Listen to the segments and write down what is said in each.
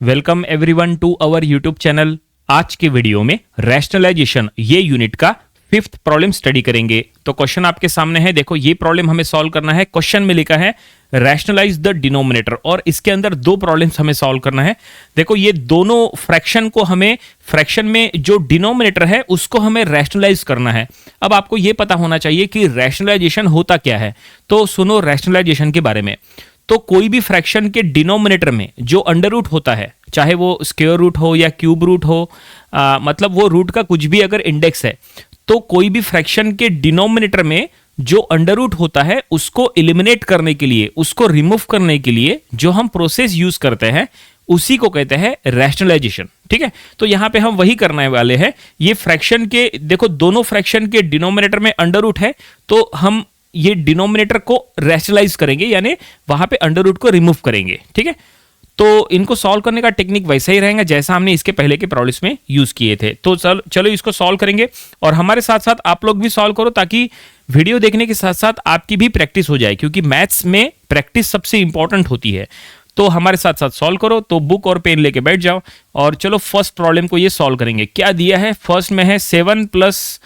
Welcome everyone to our YouTube channel. आज के video में रैशनलाइजेशन ये यूनिट का फिफ्थ प्रॉब्लम स्टडी करेंगे। तो क्वेश्चन आपके सामने है, देखो ये प्रॉब्लम हमें सॉल्व करना है। क्वेश्चन में लिखा है रैशनलाइज द डिनोमिनेटर और इसके अंदर दो प्रॉब्लम्स हमें सॉल्व करना है। देखो ये दोनों फ्रैक्शन को हमें फ्रैक्शन में जो डिनोमिनेटर है उसको हमें रैशनलाइज करना है। अब आपको ये पता होना चाहिए कि रैशनलाइजेशन होता क्या है। तो सुनो रैशनलाइजेशन के बारे में। तो कोई भी फ्रैक्शन के डिनोमिनेटर में जो अंडर रूट होता है, चाहे वो स्क्वायर रूट हो या क्यूब रूट हो, मतलब वो रूट का कुछ भी अगर इंडेक्स है, तो कोई भी फ्रैक्शन के डिनोमिनेटर में जो अंडर रूट होता है उसको एलिमिनेट करने के लिए, उसको रिमूव करने के लिए जो हम प्रोसेस यूज करते हैं उसी को कहते हैं रैशनलाइजेशन। ठीक है, तो यहां पे हम वही करने वाले हैं। ये फ्रैक्शन के, देखो दोनों फ्रैक्शन के डिनोमिनेटर में अंडर रूट है, तो हम ये डिनोमिनेटर को रैशनलाइज करेंगे, यानी वहां पे अंडर रूट को रिमूव करेंगे। ठीक है, तो इनको सॉल्व करने का टेक्निक वैसा ही रहेगा जैसा हमने इसके पहले के प्रॉब्लम्स में यूज किए थे। तो चलो इसको सॉल्व करेंगे और हमारे साथ साथ आप लोग भी सॉल्व करो, ताकि वीडियो देखने के साथ साथ आपकी भी प्रैक्टिस हो जाए, क्योंकि मैथ्स में प्रैक्टिस सबसे इंपॉर्टेंट होती है। तो हमारे साथ साथ सॉल्व करो। तो बुक और पेन लेके बैठ जाओ और चलो फर्स्ट प्रॉब्लम को ये सॉल्व करेंगे। क्या दिया है, फर्स्ट में है 7 +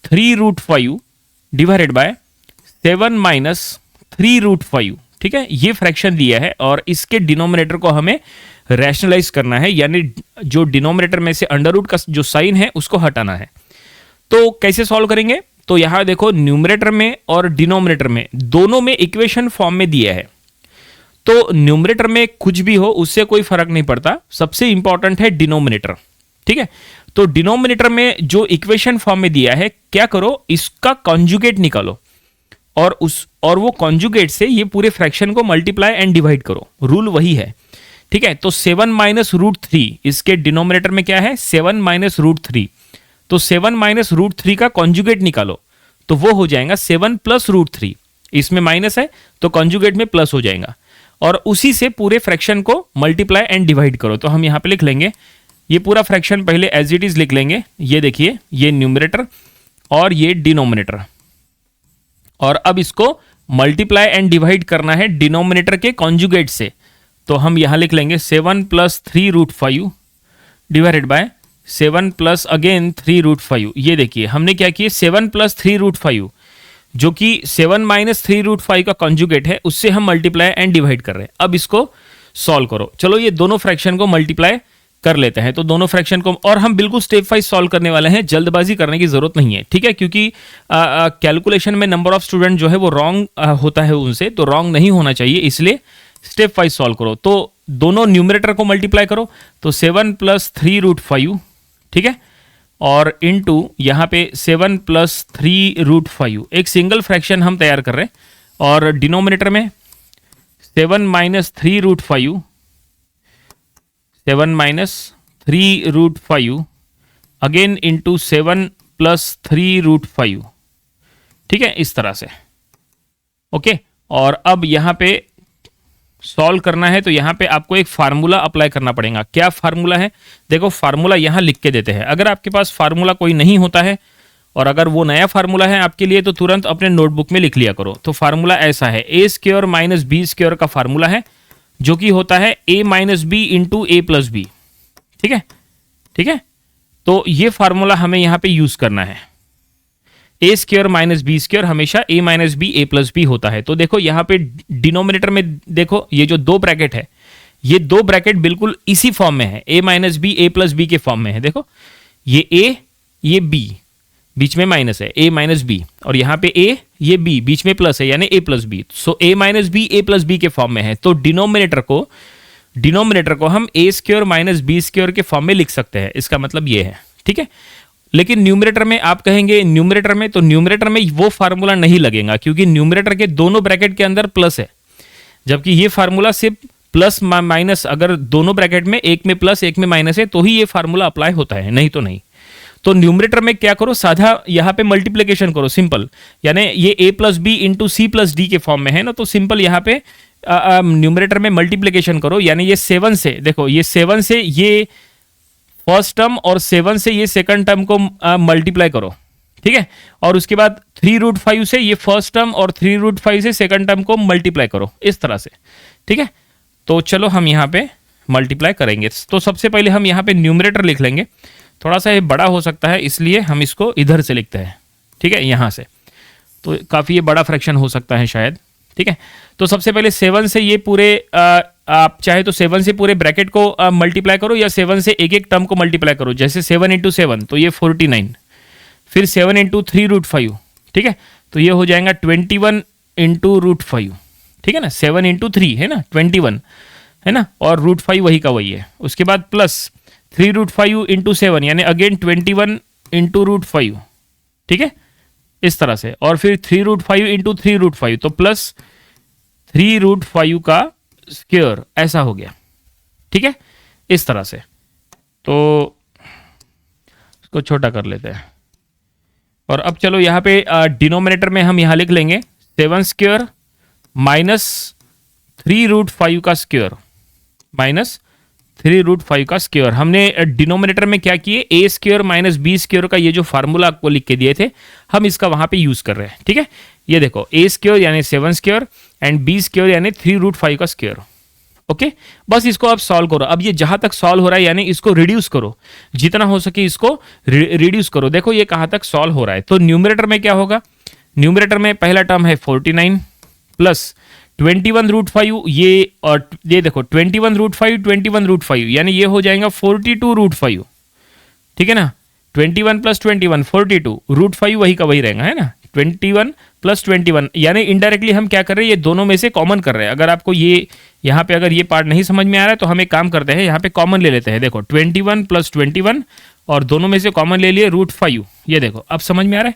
3√5 डिवाइडेड बाय 7 - 3√5। ठीक है, ये फ्रैक्शन दिया है और इसके डिनोमिनेटर को हमें रैशनलाइज करना है, यानी जो डिनोमिनेटर में से अंडर रूट का जो साइन है उसको हटाना है। तो कैसे सॉल्व करेंगे, तो यहां देखो न्यूमरेटर में और डिनोमिनेटर में दोनों में इक्वेशन फॉर्म में दिया है। तो न्यूमरेटर में कुछ भी हो उससे कोई फर्क नहीं पड़ता, सबसे इंपॉर्टेंट है डिनोमिनेटर। ठीक है, तो डिनोमिनेटर में जो इक्वेशन फॉर्म में दिया है, क्या करो इसका कॉन्जुगेट निकालो और वो कॉन्जुगेट से ये पूरे फ्रैक्शन को मल्टीप्लाई एंड डिवाइड करो। रूल वही है। ठीक है, तो 7 - √3 इसके डिनोमिनेटर में क्या है, 7 - √3। तो 7 - √3 का कॉन्जुगेट निकालो, तो वो हो जाएगा 7 + √3। इसमें माइनस है तो कॉन्जुगेट में प्लस हो जाएगा, और उसी से पूरे फ्रैक्शन को मल्टीप्लाई एंड डिवाइड करो। तो हम यहां पे लिख लेंगे ये पूरा फ्रैक्शन पहले एज इट इज लिख लेंगे। ये देखिए, ये न्यूमरेटर और ये डिनोमिनेटर, और अब इसको मल्टीप्लाई एंड डिवाइड करना है डिनोमिनेटर के कॉन्जुगेट से। तो हम यहां लिख लेंगे 7 + 3√5 डिवाइडेड बाय 7 + अगेन 3√5। ये देखिए हमने क्या किया, 7 + 3√5 जो कि 7 - 3√5 का कॉन्जुगेट है, उससे हम मल्टीप्लाई एंड डिवाइड कर रहे हैं। अब इसको सॉल्व करो। चलो ये दोनों फ्रैक्शन को मल्टीप्लाई कर लेते हैं। तो दोनों फ्रैक्शन को, और हम बिल्कुल स्टेप वाइज सॉल्व करने वाले हैं, जल्दबाजी करने की जरूरत नहीं है। ठीक है, क्योंकि कैलकुलेशन में नंबर ऑफ स्टूडेंट जो है वो रॉन्ग होता है उनसे, तो रॉन्ग नहीं होना चाहिए, इसलिए स्टेप वाइज सॉल्व करो। तो दोनों न्यूमरेटर को मल्टीप्लाई करो, तो 7 + 3√5। ठीक है, और इनटू यहां पे 7 + 3√5, एक सिंगल फ्रैक्शन हम तैयार कर रहे हैं, और डिनोमिनेटर में 7 - 3√5 7 - 3√5 अगेन इंटू 7 + 3√5। ठीक है, इस तरह से। ओके, और अब यहां पे सॉल्व करना है, तो यहां पे आपको एक फार्मूला अप्लाई करना पड़ेगा। क्या फार्मूला है, देखो फार्मूला यहां लिख के देते हैं। अगर आपके पास फार्मूला कोई नहीं होता है और अगर वो नया फार्मूला है आपके लिए, तो तुरंत अपने नोटबुक में लिख लिया करो। तो फार्मूला ऐसा है, a² - b² का फार्मूला है, जो कि होता है a - b × a + b। ठीक है, ठीक है, तो ये फार्मूला हमें यहां पे यूज करना है। a² - b² हमेशा a - b a + b होता है। तो देखो यहां पे डिनोमिनेटर में देखो, ये जो दो ब्रैकेट है, ये दो ब्रैकेट बिल्कुल इसी फॉर्म में है, a - b a + b के फॉर्म में है। देखो ये a, ये b, बीच में माइनस है, a - b, और यहां पे a, ये b, बीच में प्लस है, यानी a + b। So a - b a + b के फॉर्म में है। तो डिनोमिनेटर को हम a² - b² के फॉर्म में लिख सकते हैं। इसका मतलब ये है। ठीक है, लेकिन न्यूमरेटर में आप कहेंगे, न्यूमरेटर में वो फार्मूला नहीं लगेगा, क्योंकि न्यूमरेटर के दोनों ब्रैकेट के अंदर प्लस है, जबकि ये फार्मूला सिर्फ प्लस माइनस, अगर दोनों ब्रैकेट में एक में प्लस एक में माइनस है तो ही ये फार्मूला अप्लाई होता है, नहीं तो नहीं। तो न्यूमरेटर में क्या करो, साधा यहां पे मल्टीप्लिकेशन करो, सिंपल, यानी ये a + b × c + d के फॉर्म में है ना, तो सिंपल यहां पे न्यूमरेटर में मल्टीप्लिकेशन करो, यानी ये 7 से, देखो ये 7 से ये फर्स्ट टर्म और 7 से ये सेकंड टर्म को मल्टीप्लाई करो। ठीक है, और उसके बाद 3√5 से ये फर्स्ट टर्म और 3√5 से सेकंड टर्म को मल्टीप्लाई करो, इस तरह से। ठीक है, तो चलो हम यहां पे मल्टीप्लाई करेंगे। तो सबसे पहले हम यहाँ पे न्यूमरेटर लिख लेंगे, थोड़ा सा ये बड़ा हो सकता है इसलिए हम इसको इधर से लिखते हैं, ठीक है, यहाँ से, तो काफ़ी ये बड़ा फ्रैक्शन हो सकता है शायद, ठीक है। तो सबसे पहले 7 से ये पूरे आप चाहे तो 7 से पूरे ब्रैकेट को मल्टीप्लाई करो या 7 से एक एक टर्म को मल्टीप्लाई करो, जैसे 7 इंटू 7 तो ये 49, फिर 7 इंटू 3√5, ठीक है, तो ये हो जाएगा 21 इंटू √5, ठीक है ना, 7 इंटू 3 है ना 21 है ना, और √5 वही का वही है। उसके बाद प्लस 3√5 इंटू 7 यानी अगेन 21 इंटू √5, ठीक है, इस तरह से, और फिर 3√5 इंटू 3√5 तो प्लस 3√5 का स्क्वायर, ऐसा हो गया, ठीक है, इस तरह से। तो इसको छोटा कर लेते हैं और अब चलो यहाँ पे डिनोमिनेटर में हम यहाँ लिख लेंगे 7 स्क्वायर माइनस 3√5 का स्क्वायर माइनस 3√5 का स्क्वायर। हमने डिनोमिनेटर में क्या किए, ए स्क्वायर माइनस बी स्क्वायर का ये जो फार्मूला आपको लिख के दिए थे हम इसका वहां पे यूज कर रहे हैं, ठीक है। ये देखो ए स्क्वायर यानी 7 स्क्वायर एंड बी स्क्वायर यानी 3√5 का स्क्वायर, ओके। बस इसको आप सॉल्व करो। अब ये जहां तक सॉल्व हो रहा है यानी इसको रिड्यूस करो, जितना हो सके इसको रिड्यूस करो। देखो ये कहां तक सॉल्व हो रहा है। तो न्यूमरेटर में क्या होगा, न्यूमरेटर में पहला टर्म है 49 प्लस 21√5, ये और ये देखो 21√5 यानी ये हो जाएगा 42√5, ठीक है ना, 21 प्लस 21 42, √5 वही का वही रहेगा, है ना, 21 प्लस 21 यानी इनडायरेक्टली हम क्या कर रहे हैं, ये दोनों में से कॉमन कर रहे हैं। अगर आपको ये यहाँ पे अगर ये पार्ट नहीं समझ में आ रहा है तो हम एक काम करते हैं, यहाँ पे कॉमन ले लेते हैं। देखो 21 प्लस 21 और दोनों में से कॉमन ले लिए √5, ये देखो अब समझ में आ रहा है।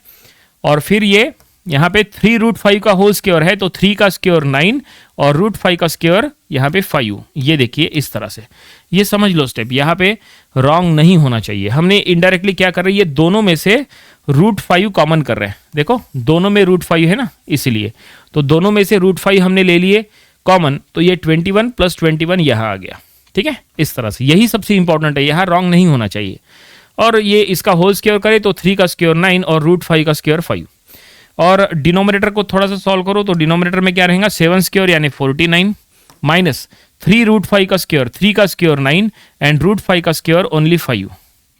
और फिर ये यहाँ पे 3√5 का होल स्क्वायर है तो 3 का स्क्वायर 9 और √5 का स्क्वायर यहाँ पे 5, ये देखिए इस तरह से। ये समझ लो स्टेप, यहाँ पे रॉन्ग नहीं होना चाहिए। हमने इनडायरेक्टली क्या कर रहे हैं, ये दोनों में से √5 कॉमन कर रहे हैं। देखो दोनों में √5 है ना, इसीलिए तो दोनों में से √5 हमने ले लिए कॉमन, तो ये 21 प्लस 21 यहाँ आ गया, ठीक है, इस तरह से। यही सबसे इंपॉर्टेंट है, यहाँ रॉन्ग नहीं होना चाहिए। और ये इसका होल स्क्वायर करे तो 3 का स्क्वायर 9 और √5 का स्क्वायर 5। और डिनोमिनेटर को थोड़ा सा सॉल्व करो तो डिनोमिनेटर में क्या रहेगा, 7 स्क्वायर यानी 49 माइनस 3√5 का स्क्वायर, 3 का स्क्वायर 9 एंड √5 का स्क्वायर ओनली 5,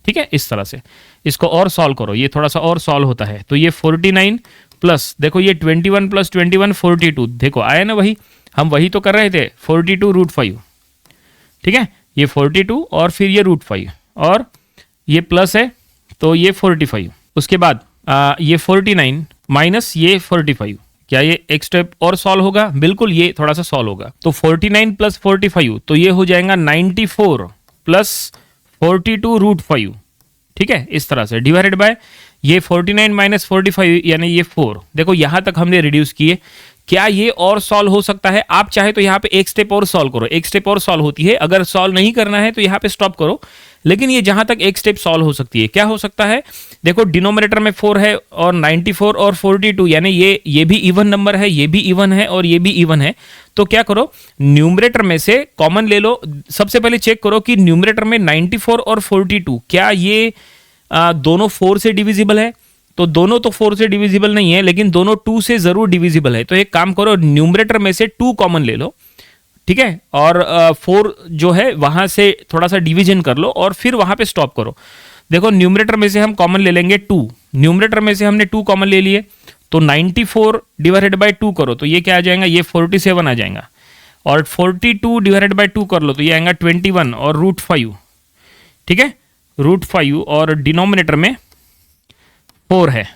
ठीक है, इस तरह से। इसको और सॉल्व करो, ये थोड़ा सा और सॉल्व होता है। तो ये 49 प्लस देखो ये 21 प्लस 21 42, देखो आया ना वही, हम वही तो कर रहे थे, 42√5, ठीक है, ये 42 और फिर ये √5 और ये प्लस है तो ये 45। उसके बाद ये 49 माइनस ये 45, क्या ये एक स्टेप और सॉल्व होगा, बिल्कुल ये थोड़ा सा सॉल्व होगा। तो 49 प्लस 45 तो ये हो जाएगा 94 प्लस 42√5, ठीक है, इस तरह से डिवाइडेड बाय ये 49 माइनस 45 यानी ये 4। देखो यहां तक हमने रिड्यूस किए, क्या ये और सॉल्व हो सकता है? आप चाहे तो यहाँ पे एक स्टेप और सॉल्व करो, एक स्टेप और सॉल्व होती है। अगर सॉल्व नहीं करना है तो यहाँ पे स्टॉप करो, लेकिन ये जहां तक एक स्टेप सॉल्व हो सकती है, क्या हो सकता है, देखो डिनोमिनेटर में 4 है और 94 और 42 यानी ये भी इवन नंबर है, ये भी इवन है और ये भी इवन है। तो क्या करो, न्यूमरेटर में से कॉमन ले लो। सबसे पहले चेक करो कि न्यूमरेटर में 94 और 42 क्या ये दोनों 4 से डिविजिबल है। तो दोनों तो 4 से डिविजिबल नहीं है, लेकिन दोनों 2 से जरूर डिविजिबल है। तो एक काम करो, न्यूमरेटर में से 2 कॉमन ले लो, ठीक है, और 4 जो है वहां से थोड़ा सा डिवीजन कर लो और फिर वहां पे स्टॉप करो। देखो न्यूमरेटर में से हम कॉमन ले लेंगे 2, न्यूमरेटर में से हमने 2 कॉमन ले लिए तो 94 डिवाइडेड बाय 2 करो तो ये क्या आ जाएगा, ये 47 आ जाएगा। और 42 डिवाइडेड बाय 2 कर लो तो ये आएगा 21 और √5, ठीक है, √5 और डिनोमिनेटर में 4 है,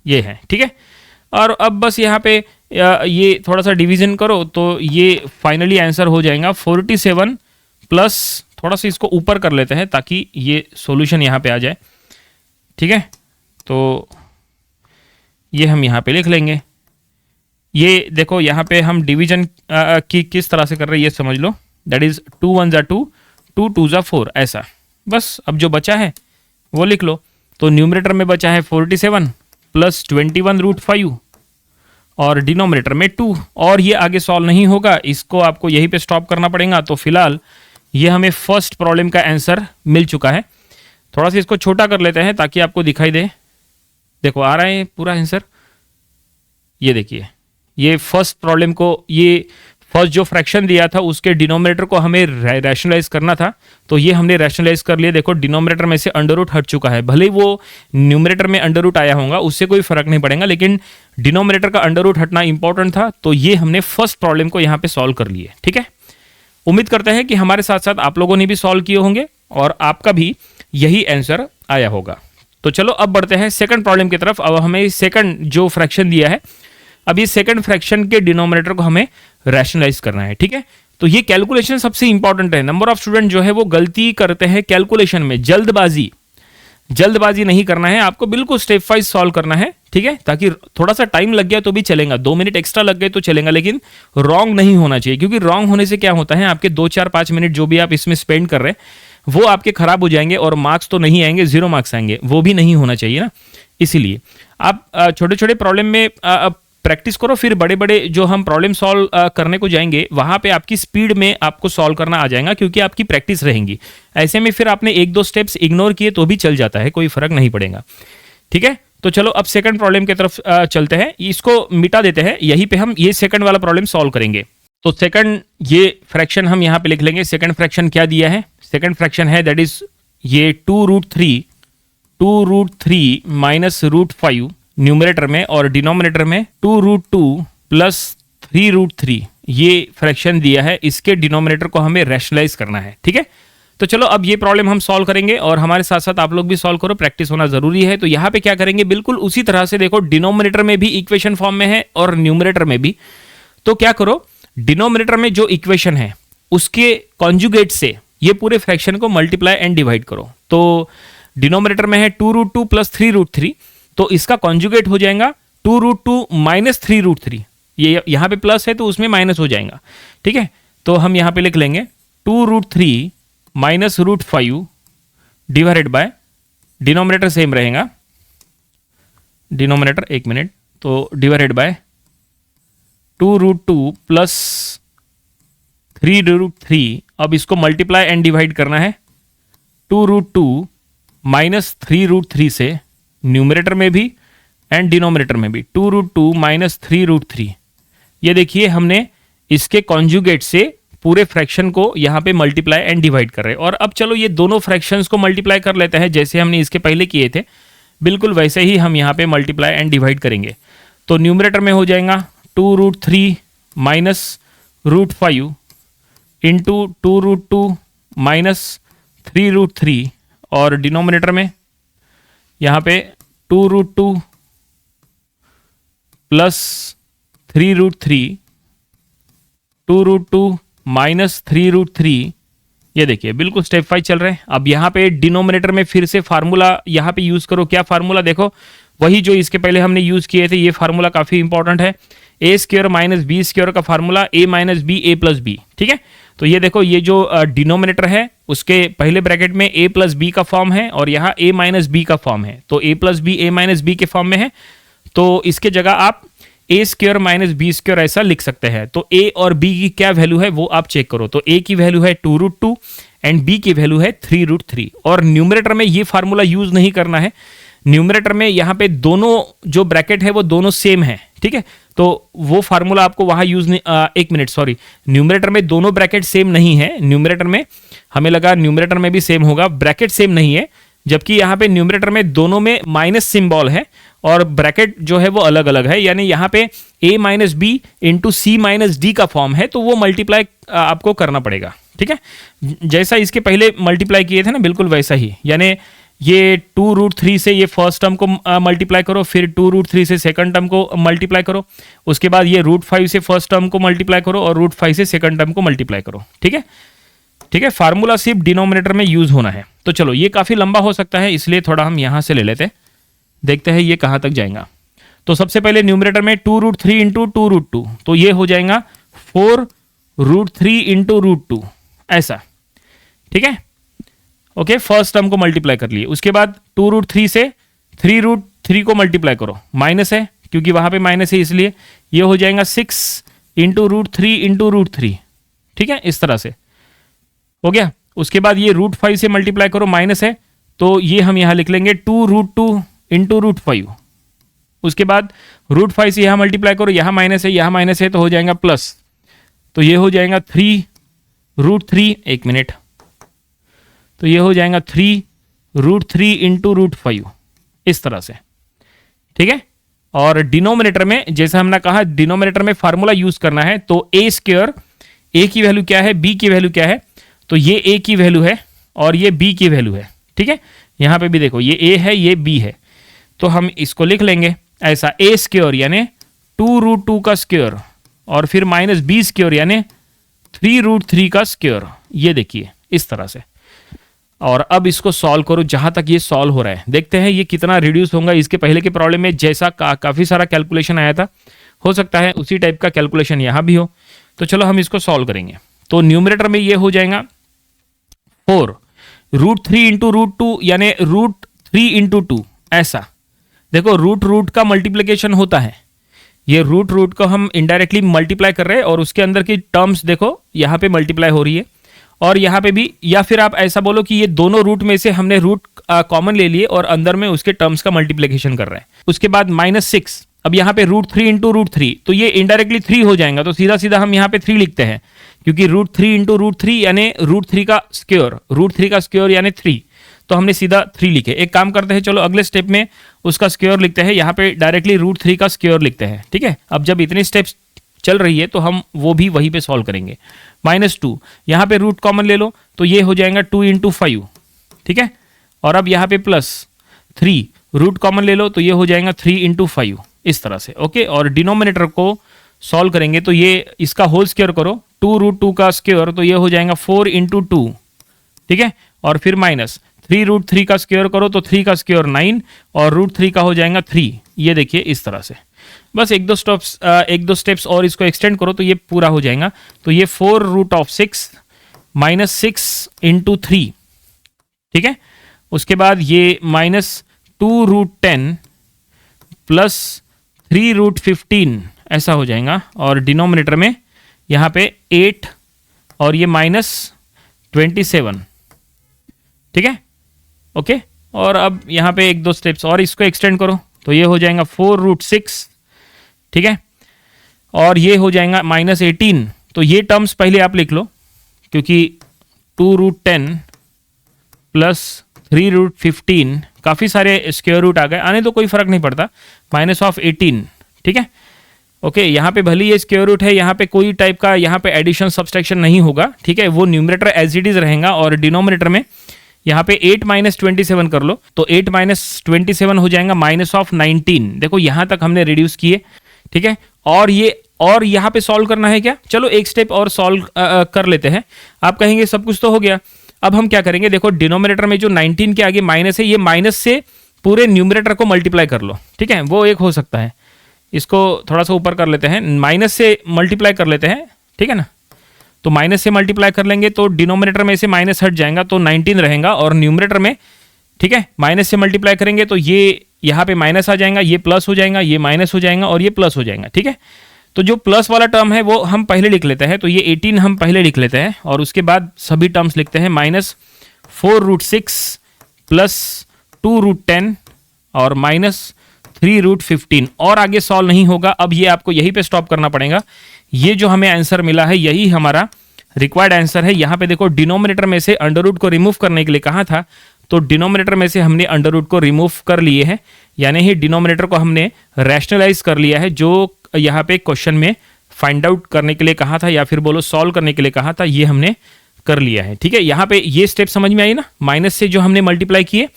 ये है, ठीक है। और अब बस यहाँ पे ये थोड़ा सा डिवीजन करो तो ये फाइनली आंसर हो जाएगा 47 प्लस, थोड़ा सा इसको ऊपर कर लेते हैं ताकि ये सॉल्यूशन यहाँ पे आ जाए, ठीक है। तो ये हम यहाँ पे लिख लेंगे। ये देखो यहाँ पे हम डिवीजन की किस तरह से कर रहे हैं ये समझ लो, दैट इज 2 1 * 2, 2 2 * 4, ऐसा। बस अब जो बचा है वो लिख लो। तो न्यूमरेटर में बचा है 47 प्लस 21√5 और डिनोमिनेटर में 2, और ये आगे सॉल्व नहीं होगा, इसको आपको यहीं पे स्टॉप करना पड़ेगा। तो फिलहाल ये हमें फर्स्ट प्रॉब्लम का आंसर मिल चुका है। थोड़ा सा इसको छोटा कर लेते हैं ताकि आपको दिखाई दे। देखो आ रहा है पूरा आंसर, ये देखिए, ये फर्स्ट प्रॉब्लम को, ये फर्स्ट जो फ्रैक्शन दिया था उसके डिनोमिनेटर को हमें रैशनलाइज करना था, तो ये हमने रैशनलाइज कर लिया। देखो डिनोमिनेटर में से अंडर रूट हट चुका है, भले ही वो न्यूमरेटर में अंडर रूट आया होगा उससे कोई फर्क नहीं पड़ेगा, लेकिन डिनोमिनेटर का अंडर रूट हटना इंपॉर्टेंट था। तो ये हमने फर्स्ट प्रॉब्लम को यहाँ पे सॉल्व कर लिए। ठीक है, उम्मीद करते हैं कि हमारे साथ साथ आप लोगों ने भी सॉल्व किए होंगे और आपका भी यही आंसर आया होगा। तो चलो अब बढ़ते हैं सेकंड प्रॉब्लम की तरफ। अब हमें सेकंड जो फ्रैक्शन दिया है, अब ये सेकंड फ्रैक्शन के डिनोमिनेटर को हमें रैशनलाइज करना है। ठीक है, तो ये कैलकुलेशन सबसे इंपॉर्टेंट है। नंबर ऑफ स्टूडेंट जो है वो गलती करते हैं कैलकुलेशन में, जल्दबाजी नहीं करना है, आपको बिल्कुल स्टेप वाइज सॉल्व करना है। ठीक है, ताकि थोड़ा सा टाइम लग गया तो भी चलेगा, 2 मिनट एक्स्ट्रा लग गए तो चलेगा, लेकिन रॉन्ग नहीं होना चाहिए। क्योंकि रॉन्ग होने से क्या होता है, आपके 2 4 5 मिनट जो भी आप इसमें स्पेंड कर रहे हैं वो आपके खराब हो जाएंगे और मार्क्स तो नहीं आएंगे, 0 मार्क्स आएंगे, वो भी नहीं होना चाहिए ना। इसीलिए आप छोटे छोटे प्रॉब्लम में प्रैक्टिस करो, फिर बड़े बड़े जो हम प्रॉब्लम सॉल्व करने को जाएंगे वहां पे आपकी स्पीड में आपको सॉल्व करना आ जाएगा, क्योंकि आपकी प्रैक्टिस रहेंगी। ऐसे में फिर आपने 1-2 स्टेप्स इग्नोर किए तो भी चल जाता है, कोई फर्क नहीं पड़ेगा। ठीक है, तो चलो अब सेकंड प्रॉब्लम की तरफ चलते हैं, इसको मिटा देते हैं, यहीं पे हम ये सेकंड वाला प्रॉब्लम सॉल्व करेंगे। तो सेकंड ये फ्रैक्शन हम यहां पे लिख लेंगे। सेकंड फ्रैक्शन क्या दिया है, सेकंड फ्रैक्शन है दैट इज ये 2√3 माइनस √5 न्यूमरेटर में और डिनोमिनेटर में 2√2 प्लस 3√3 ये फ्रैक्शन दिया है। इसके डिनोमिनेटर को हमें रैशनलाइज करना है। ठीक है, तो चलो अब ये प्रॉब्लम हम सॉल्व करेंगे और हमारे साथ साथ आप लोग भी सॉल्व करो, प्रैक्टिस होना जरूरी है। तो यहाँ पे क्या करेंगे, बिल्कुल उसी तरह से देखो डिनोमिनेटर में भी इक्वेशन फॉर्म में है और न्यूमरेटर में भी। तो क्या करो, डिनोमिनेटर में जो इक्वेशन है उसके कॉन्जुगेट से ये पूरे फ्रैक्शन को मल्टीप्लाई एंड डिवाइड करो। तो डिनोमिनेटर में है 2√2 प्लस 3√3, तो इसका कॉन्जुगेट हो जाएगा 2√2 माइनस 3√3। ये यहां पे प्लस है तो उसमें माइनस हो जाएगा। ठीक है, तो हम यहां पे लिख लेंगे 2√3 minus √5 divided by, denominator same रहेगा, डिनोमिनेटर 1 मिनट, तो डिवाइडेड बाय 2√2 प्लस 3√3। अब इसको मल्टीप्लाई एंड डिवाइड करना है 2√2 माइनस 3√3 से, न्यूमरेटर में भी एंड डिनोमिनेटर में भी 2√2 माइनस 3√3। ये देखिए हमने इसके कॉन्जुगेट से पूरे फ्रैक्शन को यहाँ पे मल्टीप्लाई एंड डिवाइड कर रहे हैं। और अब चलो ये दोनों फ्रैक्शंस को मल्टीप्लाई कर लेते हैं, जैसे हमने इसके पहले किए थे बिल्कुल वैसे ही हम यहाँ पे मल्टीप्लाई एंड डिवाइड करेंगे। तो न्यूमरेटर में हो जाएगा 2√3 माइनस √5 इंटू 2√2 माइनस 3√3 और डिनोमिनेटर में यहाँ पे 2√2 प्लस 3√3, 2√2 माइनस 3√3। ये देखिए बिल्कुल स्टेप वाइज चल रहे हैं। अब यहाँ पे डिनोमिनेटर में फिर से फार्मूला यहाँ पे यूज करो। क्या फार्मूला, देखो वही जो इसके पहले हमने यूज किए थे, ये फार्मूला काफी इंपॉर्टेंट है, a² माइनस b² का formula a minus B a plus B. ठीक है, तो ये देखो ये जो डिनोमिनेटर है उसके पहले ब्रैकेट में a प्लस बी का फॉर्म है और यहाँ a माइनस बी का फॉर्म है, तो a plus B a minus B के फॉर्म में है, तो इसके जगह आप a² माइनस b² ऐसा लिख सकते हैं। तो a और b की क्या वैल्यू है वो आप चेक करो। तो a की वैल्यू है 2√2 एंड b की वैल्यू है 3√3। और न्यूमरेटर में ये फार्मूला यूज नहीं करना है, न्यूमरेटर में यहाँ पे दोनों जो ब्रैकेट है वो दोनों सेम है। ठीक है, तो वो फार्मूला आपको वहां यूज नहीं, 1 मिनट सॉरी, न्यूमरेटर में दोनों ब्रैकेट सेम नहीं है। न्यूमरेटर में हमें लगा न्यूमरेटर में भी सेम होगा, ब्रैकेट सेम नहीं है, जबकि यहाँ पे न्यूमरेटर में दोनों में माइनस सिंबल है और ब्रैकेट जो है वो अलग अलग है। यानी यहाँ पे a minus B into C minus D का फॉर्म है, तो वो मल्टीप्लाई आपको करना पड़ेगा। ठीक है, जैसा इसके पहले मल्टीप्लाई किए थे ना बिल्कुल वैसा ही। यानी ये 2√3 से ये फर्स्ट टर्म को मल्टीप्लाई करो, फिर 2√3 से सेकंड टर्म को मल्टीप्लाई करो, उसके बाद ये √5 से फर्स्ट टर्म को मल्टीप्लाई करो और √5 से सेकंड टर्म को मल्टीप्लाई करो। ठीक है, ठीक है, फार्मूला सिर्फ डिनोमिनेटर में यूज होना है। तो चलो ये काफी लंबा हो सकता है, इसलिए थोड़ा हम यहां से ले लेते हैं, देखते हैं ये कहां तक जाएगा। तो सबसे पहले न्यूमरेटर में 2√3 इंटू 2√2, तो ये हो जाएगा 4√3 इंटू √2 ऐसा। ठीक है, ओके, फर्स्ट टर्म को मल्टीप्लाई कर लिए, उसके बाद 2√3 से 3√3 को मल्टीप्लाई करो, माइनस है क्योंकि वहां पे माइनस है इसलिए ये हो जाएगा 6 इंटू √3 इंटू √3। ठीक है, इस तरह से हो गया। उसके बाद ये √5 से मल्टीप्लाई करो, माइनस है तो ये हम यहां लिख लेंगे 2√2 इंटू √5। उसके बाद √5 से यहां मल्टीप्लाई करो, यहां माइनस है तो हो जाएगा प्लस, तो ये हो जाएगा 3√3, एक मिनट, तो ये हो जाएगा 3√3 इंटू √5, इस तरह से, ठीक है। और डिनोमिनेटर में जैसा हमने कहा, डिनोमिनेटर में फार्मूला यूज करना है, तो ए स्क्वायर, ए की वैल्यू क्या है, बी की वैल्यू क्या है, तो ये ए की वैल्यू है और ये बी की वैल्यू है, ठीक है। यहां पे भी देखो ये ए है, ये बी है, तो हम इसको लिख लेंगे ऐसा, ए स्क्वायर यानी 2√2 का स्क्वायर और फिर माइनस बी स्क्वायर यानी 3√3 का स्क्वायर, ये देखिए इस तरह से। और अब इसको सॉल्व करो, जहां तक ये सॉल्व हो रहा है देखते हैं ये कितना रिड्यूस होगा। इसके पहले के प्रॉब्लम में जैसा काफी सारा कैलकुलेशन आया था, हो सकता है उसी टाइप का कैलकुलेशन यहां भी हो। तो चलो हम इसको सॉल्व करेंगे। तो न्यूमरेटर में ये हो जाएगा 4√3 इंटू √2 यानी √3 इंटू 2, ऐसा देखो रूट का मल्टीप्लीकेशन होता है, ये रूट को हम इनडायरेक्टली मल्टीप्लाई कर रहे हैं और उसके अंदर की टर्म्स देखो यहां पे मल्टीप्लाई हो रही है और यहाँ पे भी, या फिर आप ऐसा बोलो कि ये दोनों रूट में से हमने रूट कॉमन ले लिए और अंदर में उसके टर्म्स का मल्टीप्लिकेशन कर रहे हैं। उसके बाद -6, अब यहाँ पे √3 इंटू √3, तो ये इनडायरेक्टली 3 हो जाएगा, तो सीधा सीधा हम यहाँ पे 3 लिखते हैं, क्योंकि √3 इंटू √3 यानी √3 का स्क्वायर यानी 3, तो हमने सीधा 3 लिखे। एक काम करते हैं, चलो अगले स्टेप में उसका स्क्वायर लिखते हैं, यहाँ पे डायरेक्टली √3 का स्क्वायर लिखते हैं, ठीक है। अब जब इतने स्टेप्स चल रही है तो हम वो भी वहीं पे सॉल्व करेंगे। -2, यहाँ पे रूट कॉमन ले लो, तो ये हो जाएगा 2 इंटू 5, ठीक है। और अब यहाँ पे +3, रूट कॉमन ले लो, तो ये हो जाएगा 3 इंटू 5, इस तरह से, ओके। और डिनोमिनेटर को सॉल्व करेंगे तो ये इसका होल स्क्वायर करो, 2√2 का स्क्वायर, तो ये हो जाएगा 4 इंटू 2, ठीक है। और फिर -3√3 का स्क्वायर करो, तो 3 का स्क्वायर 9 और √3 का हो जाएगा 3, ये देखिए इस तरह से। बस एक दो स्टेप्स और इसको एक्सटेंड करो तो ये पूरा हो जाएगा। तो ये 4√6 -6 इंटू 3, ठीक है। उसके बाद ये -2√10 प्लस 3√15 ऐसा हो जाएगा। और डिनोमिनेटर में यहाँ पे 8 और ये -27, ठीक है, ओके। और अब यहाँ पे एक दो स्टेप्स और इसको एक्सटेंड करो, तो ये हो जाएगा 4√6, ठीक है। और ये हो जाएगा -18, तो ये टर्म्स पहले आप लिख लो, क्योंकि 2√10 प्लस 3√15 काफ़ी सारे स्क्वायर रूट आ गए, आने तो कोई फर्क नहीं पड़ता, -18, ठीक है, ओके। यहाँ पे भले ये स्क्वायर रूट है, यहाँ पे कोई टाइप का यहाँ पे एडिशन सब्सट्रैक्शन नहीं होगा, ठीक है, वो न्यूमरेटर एज इट इज रहेगा। और डिनोमिनेटर में यहाँ पे 8 -27 कर लो, तो 8 -27 हो जाएगा -19। देखो यहाँ तक हमने रिड्यूस किए, ठीक है। और यहाँ पे सॉल्व करना है क्या, चलो एक स्टेप और सॉल्व कर लेते हैं। आप कहेंगे सब कुछ तो हो गया, अब हम क्या करेंगे, देखो डिनोमिनेटर में जो 19 के आगे माइनस है, ये माइनस से पूरे न्यूमरेटर को मल्टीप्लाई कर लो, ठीक है, वो एक हो सकता है। इसको थोड़ा सा ऊपर कर लेते हैं, माइनस से मल्टीप्लाई कर लेते हैं, ठीक है ना। तो माइनस से मल्टीप्लाई कर लेंगे तो डिनोमिनेटर में से माइनस हट जाएगा, तो 19 रहेगा। और न्यूमरेटर में, ठीक है, माइनस से मल्टीप्लाई करेंगे तो ये यहाँ पे माइनस आ जाएगा, ये प्लस हो जाएगा, ये माइनस हो जाएगा और ये प्लस हो जाएगा, ठीक है। तो जो प्लस वाला टर्म है वो हम पहले लिख लेते हैं, तो ये 18 हम पहले लिख लेते हैं और उसके बाद सभी टर्म्स लिखते हैं, -4√6 प्लस 2√10 और -3√15। और आगे सॉल्व नहीं होगा, अब ये आपको यहीं पे स्टॉप करना पड़ेगा। ये जो हमें आंसर मिला है यही हमारा रिक्वायर्ड आंसर है। यहाँ पे देखो डिनोमिनेटर में से अंडर रूट को रिमूव करने के लिए कहा था, तो डिनोमिनेटर में से हमने अंडर रूट को रिमूव कर लिए हैं, यानी ही डिनोमिनेटर को हमने रैशनलाइज कर लिया है, जो यहाँ पे क्वेश्चन में फाइंड आउट करने के लिए कहा था या फिर बोलो सॉल्व करने के लिए कहा था, ये हमने कर लिया है, ठीक है। यहाँ पे ये स्टेप समझ में आई ना, माइनस से जो हमने मल्टीप्लाई किए,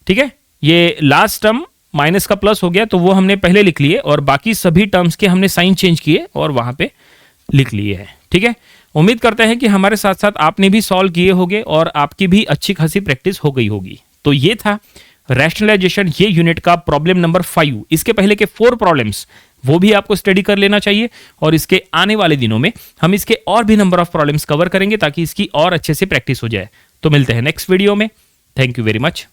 ठीक है, ये लास्ट टर्म माइनस का प्लस हो गया तो वो हमने पहले लिख लिए और बाकी सभी टर्म्स के हमने साइन चेंज किए और वहां पे लिख लिए हैं, ठीक है। उम्मीद करते हैं कि हमारे साथ साथ आपने भी सॉल्व किए होंगे और आपकी भी अच्छी खासी प्रैक्टिस हो गई होगी। तो ये था रैशनलाइजेशन, ये यूनिट का प्रॉब्लम नंबर 5। इसके पहले के 4 प्रॉब्लम्स वो भी आपको स्टडी कर लेना चाहिए और इसके आने वाले दिनों में हम इसके और भी नंबर ऑफ प्रॉब्लम्स कवर करेंगे ताकि इसकी और अच्छे से प्रैक्टिस हो जाए। तो मिलते हैं नेक्स्ट वीडियो में। Thank you very much.